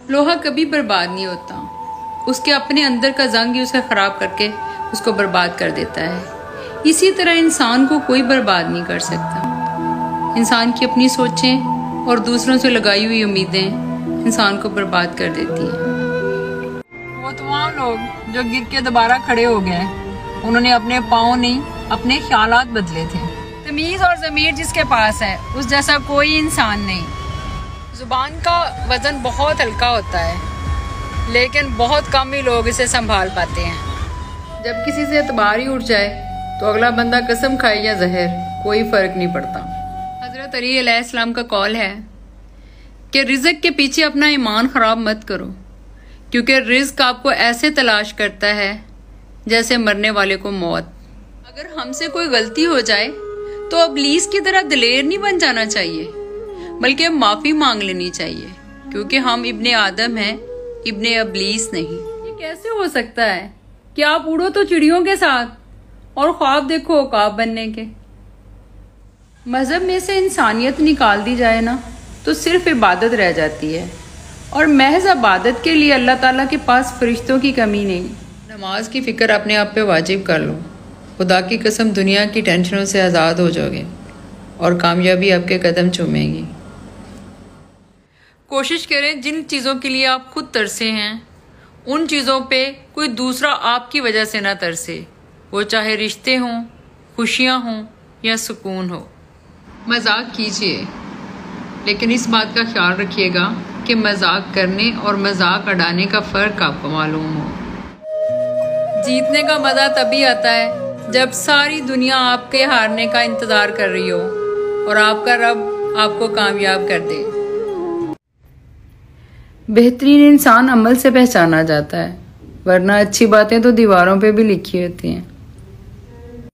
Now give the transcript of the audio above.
लोहा कभी बर्बाद नहीं होता, उसके अपने अंदर का जंग ही उसे खराब करके उसको बर्बाद कर देता है। इसी तरह इंसान को कोई बर्बाद नहीं कर सकता। इंसान की अपनी सोचें और दूसरों से लगाई हुई उम्मीदें इंसान को बर्बाद कर देती हैं। वो तमाम लोग जो गिर के दोबारा खड़े हो गए, उन्होंने अपने पाँव नहीं अपने ख्यालात बदले थे। तमीज और ज़मीर जिसके पास है उस जैसा कोई इंसान नहीं। जुबान का वजन बहुत हल्का होता है, लेकिन बहुत कम ही लोग इसे संभाल पाते हैं। जब किसी से एतबार ही उठ जाए तो अगला बंदा कसम खाए या जहर, कोई फर्क नहीं पड़ता। हजरत अली अलैहिस्सलाम का कौल है कि रिज़्क के पीछे अपना ईमान खराब मत करो, क्योंकि रिज़्क आपको ऐसे तलाश करता है जैसे मरने वाले को मौत। अगर हमसे कोई गलती हो जाए तो इब्लीस की तरह दिलेर नहीं बन जाना चाहिए, बल्कि माफी मांग लेनी चाहिए, क्योंकि हम इब्ने आदम हैं, इब्ने इब्लीस नहीं। ये कैसे हो सकता है कि आप उड़ो तो चिड़ियों के साथ और ख्वाब देखो औकाब बनने के। मजहब में से इंसानियत निकाल दी जाए ना तो सिर्फ इबादत रह जाती है, और महज इबादत के लिए अल्लाह ताला के पास फरिश्तों की कमी नहीं। नमाज की फिक्र अपने आप पे वाजिब कर लो, खुदा की कसम दुनिया की टेंशनों से आज़ाद हो जाओगे और कामयाबी आपके कदम चूमेगी। कोशिश करें जिन चीज़ों के लिए आप खुद तरसे हैं उन चीज़ों पे कोई दूसरा आपकी वजह से ना तरसे, वो चाहे रिश्ते हों, खुशियाँ हों या सुकून हो। मजाक कीजिए, लेकिन इस बात का ख्याल रखिएगा कि मजाक करने और मजाक उड़ाने का फ़र्क आपको मालूम हो। जीतने का मज़ा तभी आता है जब सारी दुनिया आपके हारने का इंतज़ार कर रही हो और आपका रब आपको कामयाब कर दे। बेहतरीन इंसान अमल से पहचाना जाता है, वरना अच्छी बातें तो दीवारों पे भी लिखी होती हैं।